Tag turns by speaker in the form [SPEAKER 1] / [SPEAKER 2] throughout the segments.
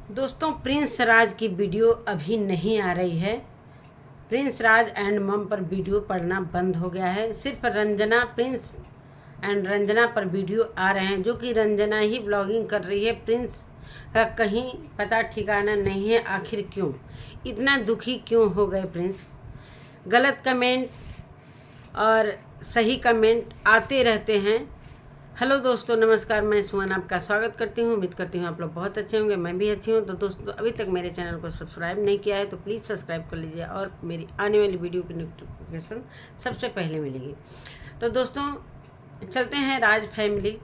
[SPEAKER 1] दोस्तों, प्रिंस राज की वीडियो अभी नहीं आ रही है। प्रिंस राज एंड मम पर वीडियो पड़ना बंद हो गया है। सिर्फ रंजना, प्रिंस एंड रंजना पर वीडियो आ रहे हैं, जो कि रंजना ही ब्लॉगिंग कर रही है। प्रिंस का कहीं पता ठिकाना नहीं है। आखिर क्यों इतना दुखी क्यों हो गए प्रिंस? गलत कमेंट और सही कमेंट आते रहते हैं। हेलो दोस्तों, नमस्कार। मैं सुमन आपका स्वागत करती हूँ। उम्मीद करती हूँ आप लोग बहुत अच्छे होंगे, मैं भी अच्छी हूँ। तो दोस्तों, अभी तक मेरे चैनल को सब्सक्राइब नहीं किया है तो प्लीज़ सब्सक्राइब कर लीजिए और मेरी आने वाली वीडियो की नोटिफिकेशन सबसे पहले मिलेगी। तो दोस्तों, चलते हैं राज फैमिली,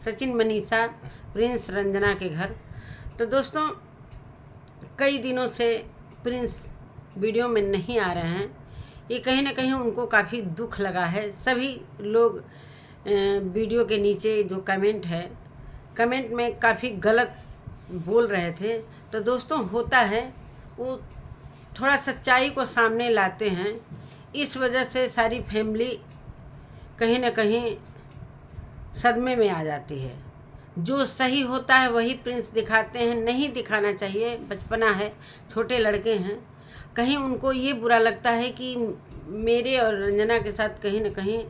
[SPEAKER 1] सचिन, मनीषा, प्रिंस, रंजना के घर। तो दोस्तों, कई दिनों से प्रिंस वीडियो में नहीं आ रहे हैं। ये कहीं ना कहीं उनको काफ़ी दुख लगा है। सभी लोग वीडियो के नीचे जो कमेंट है, कमेंट में काफ़ी गलत बोल रहे थे। तो दोस्तों, होता है, वो थोड़ा सच्चाई को सामने लाते हैं। इस वजह से सारी फैमिली कहीं ना कहीं सदमे में आ जाती है। जो सही होता है वही प्रिंस दिखाते हैं। नहीं दिखाना चाहिए, बचपना है, छोटे लड़के हैं। कहीं उनको ये बुरा लगता है कि मेरे और रंजना के साथ कहीं ना कहीं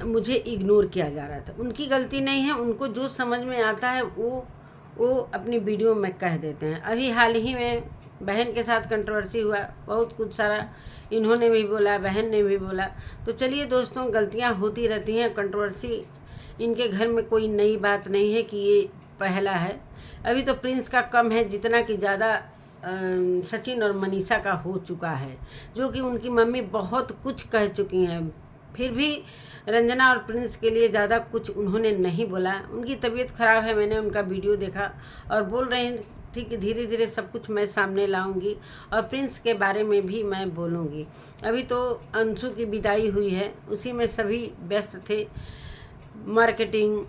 [SPEAKER 1] मुझे इग्नोर किया जा रहा था। उनकी गलती नहीं है। उनको जो समझ में आता है वो अपनी वीडियो में कह देते हैं। अभी हाल ही में बहन के साथ कंट्रोवर्सी हुआ, बहुत कुछ सारा इन्होंने भी बोला, बहन ने भी बोला। तो चलिए दोस्तों, गलतियां होती रहती हैं। कंट्रोवर्सी इनके घर में कोई नई बात नहीं है कि ये पहला है। अभी तो प्रिंस का कम है जितना कि ज़्यादा सचिन और मनीषा का हो चुका है, जो कि उनकी मम्मी बहुत कुछ कह चुकी हैं। फिर भी रंजना और प्रिंस के लिए ज़्यादा कुछ उन्होंने नहीं बोला। उनकी तबीयत ख़राब है, मैंने उनका वीडियो देखा और बोल रही थी कि धीरे धीरे सब कुछ मैं सामने लाऊंगी और प्रिंस के बारे में भी मैं बोलूँगी। अभी तो अंशु की विदाई हुई है, उसी में सभी व्यस्त थे। मार्केटिंग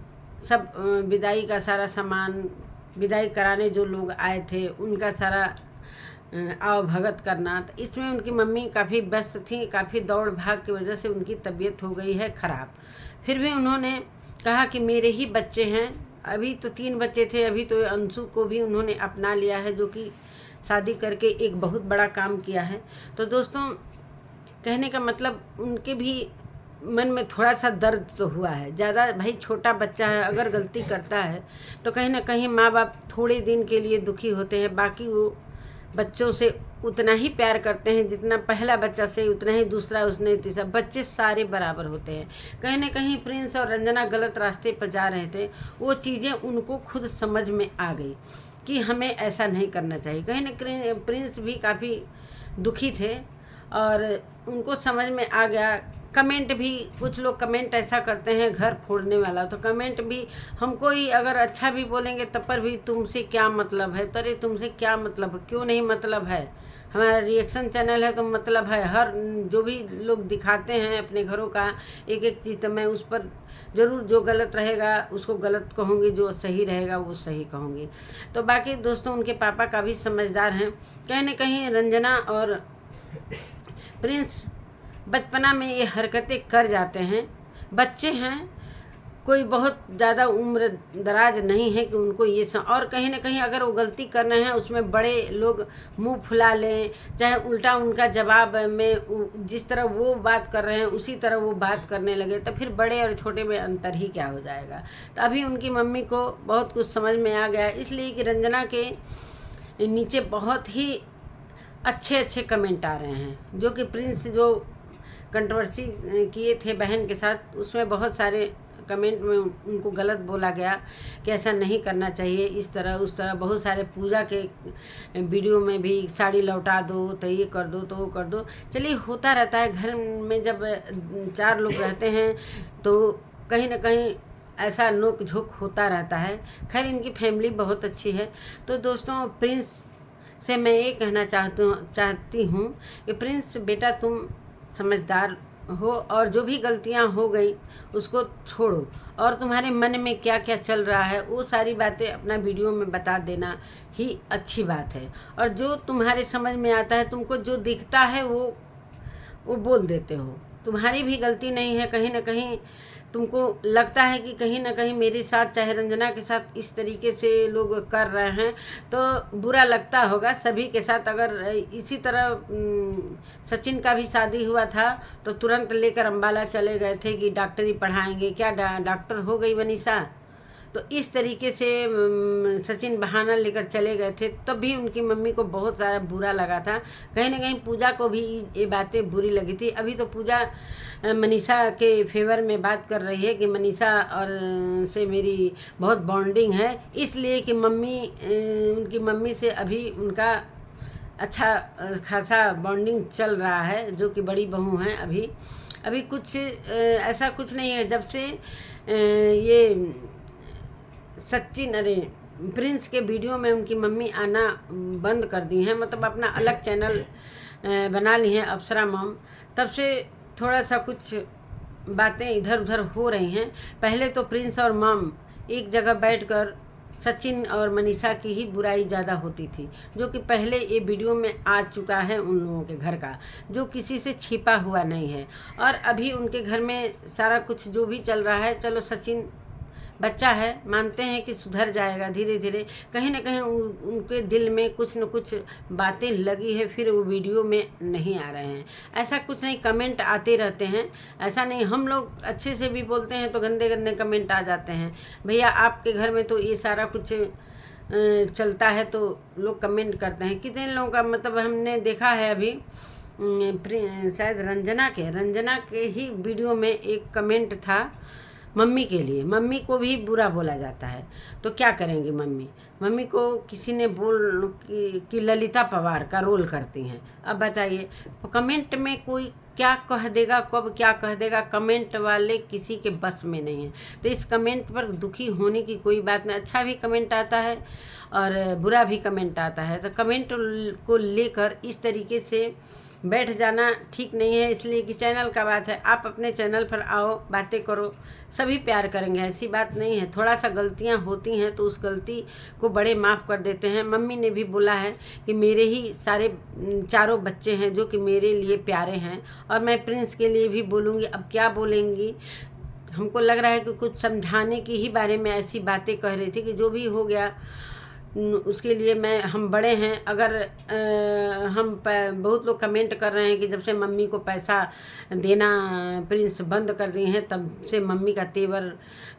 [SPEAKER 1] सब, विदाई का सारा सामान, विदाई कराने जो लोग आए थे उनका सारा आवभगत करना। तो इसमें उनकी मम्मी काफ़ी व्यस्त थी। काफ़ी दौड़ भाग की वजह से उनकी तबीयत हो गई है ख़राब। फिर भी उन्होंने कहा कि मेरे ही बच्चे हैं। अभी तो 3 बच्चे थे, अभी तो अंशु को भी उन्होंने अपना लिया है, जो कि शादी करके एक बहुत बड़ा काम किया है। तो दोस्तों, कहने का मतलब उनके भी मन में थोड़ा सा दर्द तो हुआ है। ज़्यादा भाई, छोटा बच्चा है, अगर गलती करता है तो कहीं ना कहीं माँ बाप थोड़े दिन के लिए दुखी होते हैं। बाकी वो बच्चों से उतना ही प्यार करते हैं जितना पहला बच्चा से, उतना ही दूसरा, उसने तीसरा। बच्चे सारे बराबर होते हैं। कहीं ना कहीं प्रिंस और रंजना गलत रास्ते पर जा रहे थे। वो चीज़ें उनको खुद समझ में आ गई कि हमें ऐसा नहीं करना चाहिए। कहीं ना प्रिंस भी काफ़ी दुखी थे और उनको समझ में आ गया। कमेंट भी, कुछ लोग कमेंट ऐसा करते हैं घर फोड़ने वाला। तो कमेंट भी हमको ही अगर अच्छा भी बोलेंगे तब पर भी तुमसे क्या मतलब है, तरे तुमसे क्या मतलब, क्यों नहीं मतलब है? हमारा रिएक्शन चैनल है तो मतलब है। हर जो भी लोग दिखाते हैं अपने घरों का एक एक चीज़, तो मैं उस पर ज़रूर जो गलत रहेगा उसको गलत कहूँगी, जो सही रहेगा वो सही कहूँगी। तो बाकी दोस्तों, उनके पापा का भी समझदार हैं। कहीं ना कहीं रंजना और प्रिंस बचपना में ये हरकतें कर जाते हैं। बच्चे हैं, कोई बहुत ज़्यादा उम्र दराज नहीं है कि उनको ये और कहीं ना कहीं अगर वो गलती कर रहे हैं उसमें बड़े लोग मुंह फुला लें, चाहे उल्टा उनका जवाब में जिस तरह वो बात कर रहे हैं उसी तरह वो बात करने लगे, तो फिर बड़े और छोटे में अंतर ही क्या हो जाएगा। तो अभी उनकी मम्मी को बहुत कुछ समझ में आ गया, इसलिए कि रंजना के नीचे बहुत ही अच्छे अच्छे कमेंट आ रहे हैं। जो कि प्रिंस जो कंट्रोवर्सी किए थे बहन के साथ, उसमें बहुत सारे कमेंट में उनको गलत बोला गया कि ऐसा नहीं करना चाहिए, इस तरह उस तरह। बहुत सारे पूजा के वीडियो में भी साड़ी लौटा दो, तो ये कर दो, तो वो कर दो। चलिए, होता रहता है। घर में जब 4 लोग रहते हैं तो कहीं ना कहीं ऐसा नोक झोंक होता रहता है। खैर, इनकी फैमिली बहुत अच्छी है। तो दोस्तों, प्रिंस से मैं ये कहना चाहती हूँ कि प्रिंस बेटा, तुम समझदार हो और जो भी गलतियां हो गई उसको छोड़ो, और तुम्हारे मन में क्या क्या चल रहा है वो सारी बातें अपना वीडियो में बता देना ही अच्छी बात है। और जो तुम्हारे समझ में आता है, तुमको जो दिखता है वो बोल देते हो। तुम्हारी भी गलती नहीं है। कहीं ना कहीं तुमको लगता है कि कहीं ना कहीं मेरे साथ चाहे रंजना के साथ इस तरीके से लोग कर रहे हैं तो बुरा लगता होगा सभी के साथ। अगर इसी तरह सचिन का भी शादी हुआ था तो तुरंत लेकर अम्बाला चले गए थे कि डॉक्टरी पढ़ाएंगे, क्या डॉक्टर हो गई मनीषा। तो इस तरीके से सचिन बहाना लेकर चले गए थे, तब भी उनकी मम्मी को बहुत सारा बुरा लगा था। कहीं ना कहीं पूजा को भी ये बातें बुरी लगी थी। अभी तो पूजा मनीषा के फेवर में बात कर रही है कि मनीषा और से मेरी बहुत बॉन्डिंग है, इसलिए कि उनकी मम्मी से अभी उनका अच्छा खासा बॉन्डिंग चल रहा है, जो कि बड़ी बहू हैं। अभी कुछ ऐसा कुछ नहीं है। जब से ये सचिन प्रिंस के वीडियो में उनकी मम्मी आना बंद कर दी हैं, मतलब अपना अलग चैनल बना ली हैं अप्सरा मॉम, तब से थोड़ा सा कुछ बातें इधर उधर हो रही हैं। पहले तो प्रिंस और मॉम एक जगह बैठकर सचिन और मनीषा की ही बुराई ज़्यादा होती थी, जो कि पहले ये वीडियो में आ चुका है उन लोगों के घर का, जो किसी से छिपा हुआ नहीं है। और अभी उनके घर में सारा कुछ जो भी चल रहा है, चलो सचिन बच्चा है, मानते हैं कि सुधर जाएगा धीरे धीरे। कहीं ना कहीं उनके दिल में कुछ न कुछ बातें लगी है, फिर वो वीडियो में नहीं आ रहे हैं। ऐसा कुछ नहीं, कमेंट आते रहते हैं, ऐसा नहीं। हम लोग अच्छे से भी बोलते हैं तो गंदे गंदे कमेंट आ जाते हैं। भैया आपके घर में तो ये सारा कुछ चलता है तो लोग कमेंट करते हैं। कितने लोगों का मतलब हमने देखा है अभी, शायद रंजना के ही वीडियो में एक कमेंट था मम्मी के लिए। मम्मी को भी बुरा बोला जाता है तो क्या करेंगी मम्मी को किसी ने कि ललिता पवार का रोल करती हैं। अब बताइए कमेंट में कोई क्या कह देगा, कब क्या कह देगा, कमेंट वाले किसी के बस में नहीं है। तो इस कमेंट पर दुखी होने की कोई बात नहीं। अच्छा भी कमेंट आता है और बुरा भी कमेंट आता है, तो कमेंट को लेकर इस तरीके से बैठ जाना ठीक नहीं है। इसलिए कि चैनल का बात है, आप अपने चैनल पर आओ, बातें करो, सभी प्यार करेंगे, ऐसी बात नहीं है। थोड़ा सा गलतियां होती हैं तो उस गलती को बड़े माफ़ कर देते हैं। मम्मी ने भी बोला है कि मेरे ही सारे चारों बच्चे हैं जो कि मेरे लिए प्यारे हैं, और मैं प्रिंस के लिए भी बोलूँगी। अब क्या बोलेंगी, हमको लग रहा है कि कुछ समझाने की ही बारे में ऐसी बातें कह रही थी कि जो भी हो गया उसके लिए हम बड़े हैं। अगर बहुत लोग कमेंट कर रहे हैं कि जब से मम्मी को पैसा देना प्रिंस बंद कर दिए हैं तब से मम्मी का तेवर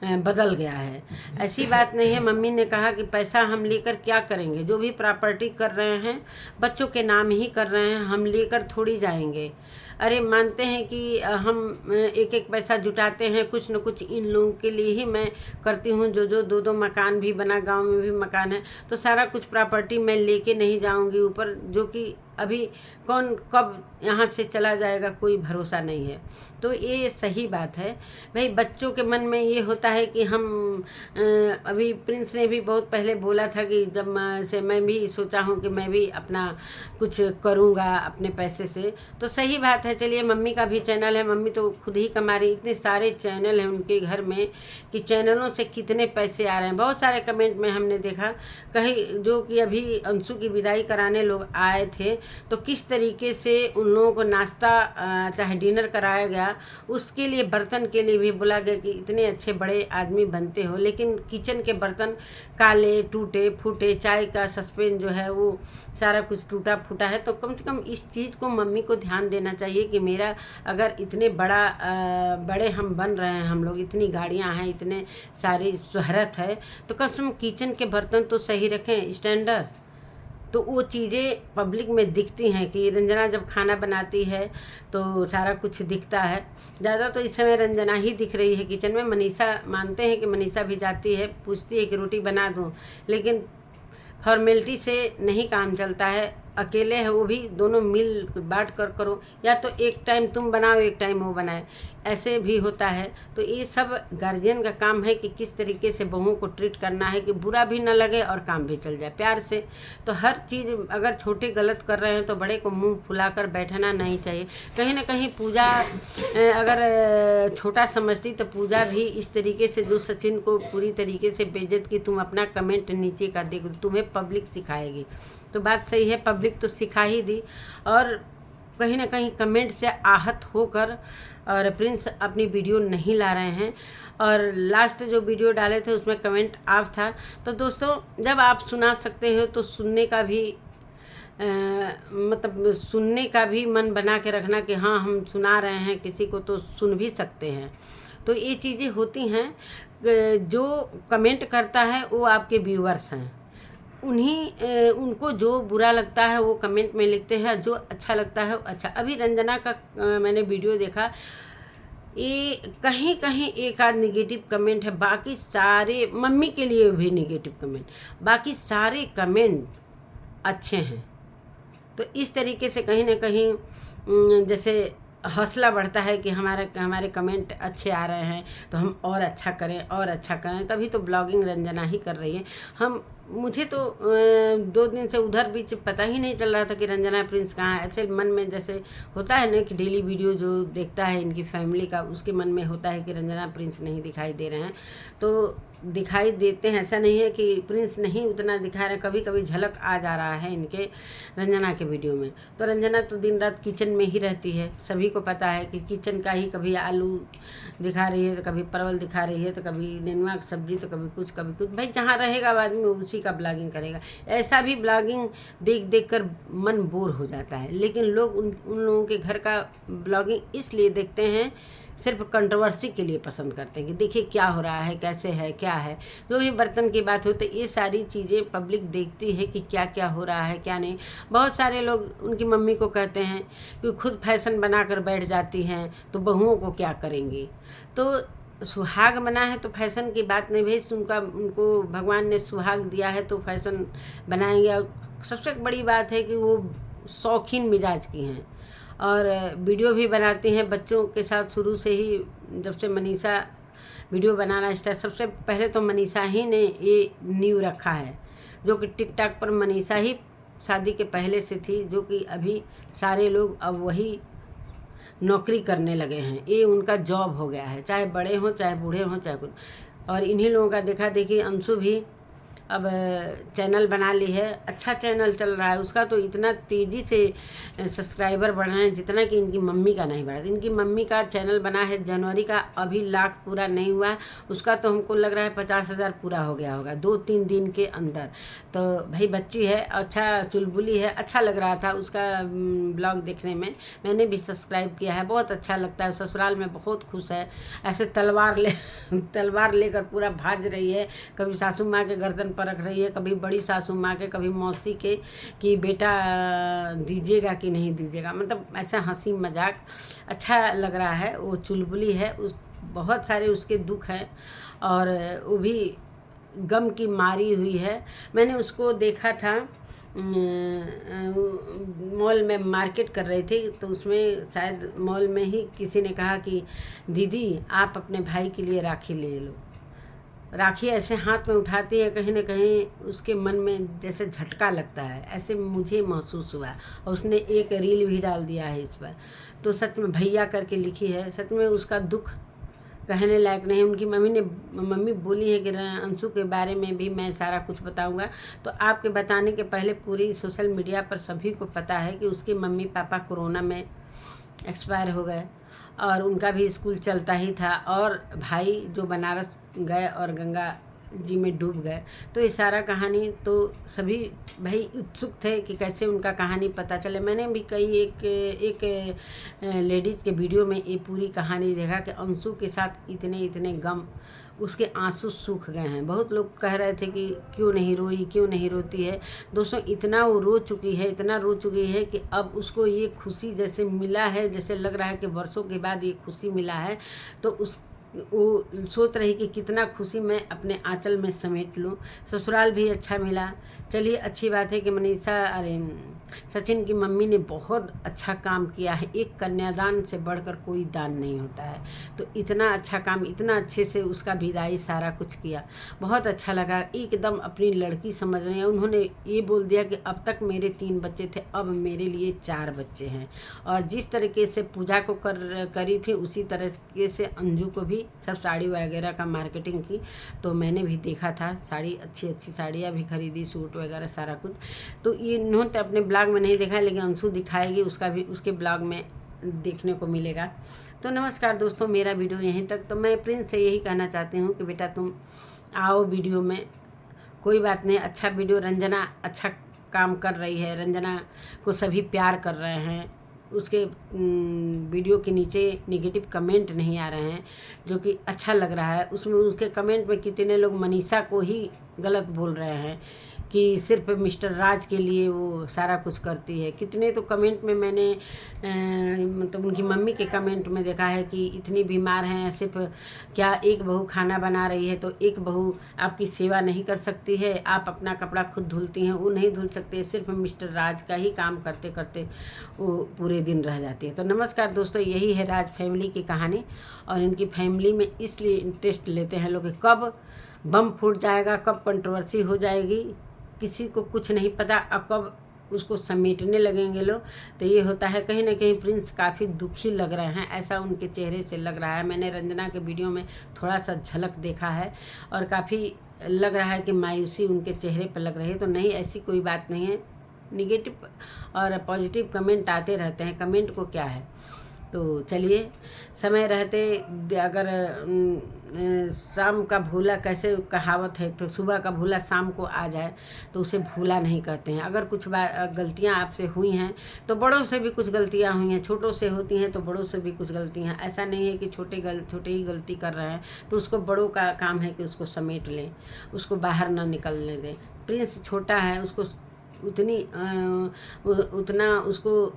[SPEAKER 1] बदल गया है। ऐसी बात नहीं है। मम्मी ने कहा कि पैसा हम लेकर क्या करेंगे, जो भी प्रॉपर्टी कर रहे हैं बच्चों के नाम ही कर रहे हैं, हम लेकर थोड़ी जाएंगे। अरे मानते हैं कि हम एक एक पैसा जुटाते हैं, कुछ न कुछ इन लोगों के लिए ही मैं करती हूँ। जो दो मकान भी बना, गांव में भी मकान है, तो सारा कुछ प्रॉपर्टी मैं लेके नहीं जाऊंगी ऊपर, जो कि अभी कौन कब यहाँ से चला जाएगा कोई भरोसा नहीं है। तो ये सही बात है भाई। बच्चों के मन में ये होता है कि हम अभी प्रिंस ने भी बहुत पहले बोला था कि जब मैं भी सोचा हूँ कि मैं भी अपना कुछ करूँगा अपने पैसे से, तो सही बात है। चलिए मम्मी का भी चैनल है, मम्मी तो खुद ही कमा रही। इतने सारे चैनल हैं उनके घर में कि चैनलों से कितने पैसे आ रहे हैं। बहुत सारे कमेंट में हमने देखा, कहीं जो कि अभी अंशु की विदाई कराने लोग आए थे तो किस तरीके से उन लोगों को नाश्ता चाहे डिनर कराया गया, उसके लिए बर्तन के लिए भी बोला गया कि इतने अच्छे बड़े आदमी बनते हो, लेकिन किचन के बर्तन काले टूटे फूटे, चाय का सस्पेन जो है वो सारा कुछ टूटा फूटा है। तो कम से कम इस चीज़ को मम्मी को ध्यान देना चाहिए कि मेरा अगर इतने बड़े हम बन रहे हैं, हम लोग इतनी गाड़ियाँ हैं, इतने सारी शोहरत है, तो कम से कम किचन के बर्तन तो सही रखें, स्टैंडर्ड। तो वो चीज़ें पब्लिक में दिखती हैं कि रंजना जब खाना बनाती है तो सारा कुछ दिखता है। ज़्यादा तो इस समय रंजना ही दिख रही है किचन में। मनीषा मानते हैं कि मनीषा भी जाती है, पूछती है कि रोटी बना दूँ, लेकिन फॉर्मेलिटी से नहीं काम चलता है। अकेले है वो भी, दोनों मिल बांट कर करो, या तो एक टाइम तुम बनाओ एक टाइम वो बनाए, ऐसे भी होता है। तो ये सब गार्जियन का काम है कि किस तरीके से बहुओं को ट्रीट करना है कि बुरा भी ना लगे और काम भी चल जाए प्यार से। तो हर चीज़ अगर छोटे गलत कर रहे हैं तो बड़े को मुंह फुलाकर बैठना नहीं चाहिए। कहीं ना कहीं पूजा अगर छोटा समझती तो पूजा भी इस तरीके से जो सचिन को पूरी तरीके से बेइज्जत की, तुम अपना कमेंट नीचे का देखो, तुम्हें पब्लिक सिखाएगी। तो बात सही है, पब्लिक तो सिखा ही दी। और कहीं ना कहीं कमेंट से आहत होकर और प्रिंस अपनी वीडियो नहीं ला रहे हैं। और लास्ट जो वीडियो डाले थे उसमें कमेंट ऑफ था। तो दोस्तों, जब आप सुना सकते हो तो सुनने का भी मतलब सुनने का भी मन बना के रखना कि हाँ, हम सुना रहे हैं किसी को तो सुन भी सकते हैं। तो ये चीज़ें होती हैं। जो कमेंट करता है वो आपके व्यूअर्स हैं, उनको जो बुरा लगता है वो कमेंट में लिखते हैं, जो अच्छा लगता है वो अच्छा। अभी रंजना का मैंने वीडियो देखा, ये कहीं कहीं एक आध निगेटिव कमेंट है, बाकी सारे, मम्मी के लिए भी निगेटिव कमेंट, बाकी सारे कमेंट अच्छे हैं। तो इस तरीके से कहीं ना कहीं जैसे हौसला बढ़ता है कि हमारे कमेंट अच्छे आ रहे हैं तो हम और अच्छा करें। तभी तो ब्लॉगिंग रंजना ही कर रही है। मुझे तो 2 दिन से उधर बीच पता ही नहीं चल रहा था कि रंजना प्रिंस कहाँ है। ऐसे मन में जैसे होता है ना कि डेली वीडियो जो देखता है इनकी फैमिली का, उसके मन में होता है कि रंजना प्रिंस नहीं दिखाई दे रहे हैं। तो दिखाई देते हैं, ऐसा नहीं है कि प्रिंस नहीं उतना दिखा रहे, कभी कभी झलक आ जा रहा है इनके रंजना के वीडियो में। तो रंजना तो दिन रात किचन में ही रहती है, सभी को पता है कि किचन का ही, कभी आलू दिखा रही है तो कभी परवल दिखा रही है तो कभी नेनुआ की सब्जी तो कभी कुछ भाई जहाँ रहेगा आदमी उसी का ब्लॉगिंग करेगा। ऐसा भी ब्लॉगिंग देख देख कर मन बोर हो जाता है, लेकिन लोग उन लोगों के घर का ब्लॉगिंग इसलिए देखते हैं, सिर्फ कंट्रोवर्सी के लिए पसंद करते हैं कि देखिए क्या हो रहा है, कैसे है, क्या है। जो भी बर्तन की बात होती है, ये सारी चीज़ें पब्लिक देखती है कि क्या क्या हो रहा है, क्या नहीं। बहुत सारे लोग उनकी मम्मी को कहते हैं कि खुद फैशन बना कर बैठ जाती हैं तो बहुओं को क्या करेंगी। तो सुहाग बना है तो फैशन की बात नहीं भाई, उनको भगवान ने सुहाग दिया है तो फैशन बनाएंगे। और सबसे बड़ी बात है कि वो शौकीन मिजाज की हैं और वीडियो भी बनाती हैं बच्चों के साथ। शुरू से ही जब से मनीषा वीडियो बनाना स्टार्ट, सबसे पहले तो मनीषा ही ने ये नींव रखा है, जो कि टिकटॉक पर मनीषा ही शादी के पहले से थी, जो कि अभी सारे लोग अब वही नौकरी करने लगे हैं। ये उनका जॉब हो गया है, चाहे बड़े हों, चाहे बूढ़े हों, चाहे कुछ। और इन्हीं लोगों का देखा देखी अंशु भी अब चैनल बना ली है, अच्छा चैनल चल रहा है उसका। तो इतना तेज़ी से सब्सक्राइबर बढ़ रहे हैं जितना कि इनकी मम्मी का नहीं बढ़ा। इनकी मम्मी का चैनल बना है जनवरी का, अभी 1 लाख पूरा नहीं हुआ है उसका। तो हमको लग रहा है 50,000 पूरा हो गया होगा 2-3 दिन के अंदर। तो भाई बच्ची है, अच्छा चुलबुली है, अच्छा लग रहा था उसका ब्लॉग देखने में। मैंने भी सब्सक्राइब किया है, बहुत अच्छा लगता है। ससुराल में बहुत खुश है, ऐसे तलवार लेकर पूरा भाज रही है, कभी सासू माँ के गर्दन पर रख रही है, कभी बड़ी सासू माँ के, कभी मौसी के, कि बेटा दीजिएगा कि नहीं दीजिएगा। मतलब ऐसा हंसी मजाक अच्छा लग रहा है। वो चुलबुली है, बहुत सारे उसके दुख हैं और वो भी गम की मारी हुई है। मैंने उसको देखा था मॉल में मार्केट कर रही थी, तो उसमें शायद मॉल में ही किसी ने कहा कि दीदी आप अपने भाई के लिए राखी ले लो। राखी ऐसे हाथ में उठाती है, कहीं ना कहीं उसके मन में जैसे झटका लगता है, ऐसे मुझे महसूस हुआ। और उसने एक रील भी डाल दिया है इस पर। तो सच में भैया करके लिखी है, सच में उसका दुख कहने लायक नहीं। उनकी मम्मी बोली है कि अंशु के बारे में भी मैं सारा कुछ बताऊंगा। तो आपके बताने के पहले पूरी सोशल मीडिया पर सभी को पता है कि उसके मम्मी पापा कोरोना में एक्सपायर हो गए और उनका भी स्कूल चलता ही था, और भाई जो बनारस गए और गंगा जी में डूब गए। तो ये सारा कहानी तो सभी भाई उत्सुक थे कि कैसे उनका कहानी पता चले। मैंने भी कई एक लेडीज़ के वीडियो में ये पूरी कहानी देखा कि अंशु के साथ इतने गम, उसके आंसू सूख गए हैं। बहुत लोग कह रहे थे कि क्यों नहीं रोई, क्यों नहीं रोती है। दोस्तों इतना वो रो चुकी है, इतना रो चुकी है कि अब उसको ये खुशी जैसे मिला है, जैसे लग रहा है कि वर्षों के बाद ये खुशी मिला है। तो वो सोच रही कि कितना खुशी मैं अपने आंचल में समेट लूँ। ससुराल भी अच्छा मिला। चलिए अच्छी बात है कि सचिन की मम्मी ने बहुत अच्छा काम किया है। एक कन्यादान से बढ़कर कोई दान नहीं होता है। तो इतना अच्छा काम, इतना अच्छे से उसका विदाई सारा कुछ किया, बहुत अच्छा लगा। एकदम अपनी लड़की समझ रहे हैं। उन्होंने ये बोल दिया कि अब तक मेरे 3 बच्चे थे, अब मेरे लिए 4 बच्चे हैं। और जिस तरीके से पूजा को करी थी उसी तरीके से अंजू को भी थी, सब साड़ी वगैरह का मार्केटिंग की, तो मैंने भी देखा था साड़ी, अच्छी अच्छी साड़ियाँ भी खरीदी, सूट वगैरह सारा कुछ। तो ये इन्होंने अपने ब्लॉग में नहीं देखा, लेकिन अंशु दिखाएगी, उसका भी उसके ब्लॉग में देखने को मिलेगा। तो नमस्कार दोस्तों, मेरा वीडियो यहीं तक। तो मैं प्रिंस से यही कहना चाहती हूँ कि बेटा तुम आओ वीडियो में, कोई बात नहीं, अच्छा वीडियो, रंजना अच्छा काम कर रही है, रंजना को सभी प्यार कर रहे हैं, उसके वीडियो के नीचे नेगेटिव कमेंट नहीं आ रहे हैं, जो कि अच्छा लग रहा है। उसमें उसके कमेंट में कितने लोग मनीषा को ही गलत बोल रहे हैं कि सिर्फ मिस्टर राज के लिए वो सारा कुछ करती है। कितने तो कमेंट में मैंने मतलब उनकी मम्मी के कमेंट में देखा है कि इतनी बीमार हैं, सिर्फ क्या एक बहू खाना बना रही है तो एक बहू आपकी सेवा नहीं कर सकती है, आप अपना कपड़ा खुद धुलती हैं, वो नहीं धुल सकते, सिर्फ मिस्टर राज का ही काम करते करते वो पूरे दिन रह जाती है। तो नमस्कार दोस्तों, यही है राज फैमिली की कहानी। और इनकी फैमिली में इसलिए इंटरेस्ट लेते हैं लोग, कब बम फूट जाएगा, कब कंट्रोवर्सी हो जाएगी, किसी को कुछ नहीं पता, अब कब उसको समेटने लगेंगे लोग। तो ये होता है, कहीं ना कहीं प्रिंस काफ़ी दुखी लग रहे हैं, ऐसा उनके चेहरे से लग रहा है। मैंने रंजना के वीडियो में थोड़ा सा झलक देखा है और काफ़ी लग रहा है कि मायूसी उनके चेहरे पर लग रही है। तो नहीं, ऐसी कोई बात नहीं है, निगेटिव और पॉजिटिव कमेंट आते रहते हैं, कमेंट को क्या है। तो चलिए, समय रहते अगर शाम का भूला, कैसे कहावत है, तो सुबह का भूला शाम को आ जाए, तो उसे भूला नहीं कहते हैं। अगर कुछ गलतियां आपसे हुई हैं तो बड़ों से भी कुछ गलतियां हुई हैं, छोटों से होती हैं तो बड़ों से भी कुछ गलतियां। ऐसा नहीं है कि छोटे ही गलती कर रहे हैं तो उसको बड़ों का काम है कि उसको समेट लें, उसको बाहर ना निकलने दें। प्रिंस छोटा है, उसको उतना उसको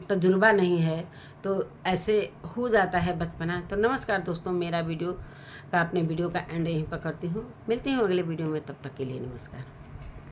[SPEAKER 1] तजुर्बा नहीं है, तो ऐसे हो जाता है बचपना। तो नमस्कार दोस्तों, मेरा वीडियो का अपने वीडियो का एंड यहीं पर करती हूँ। मिलती हूँ अगले वीडियो में, तब तक के लिए नमस्कार।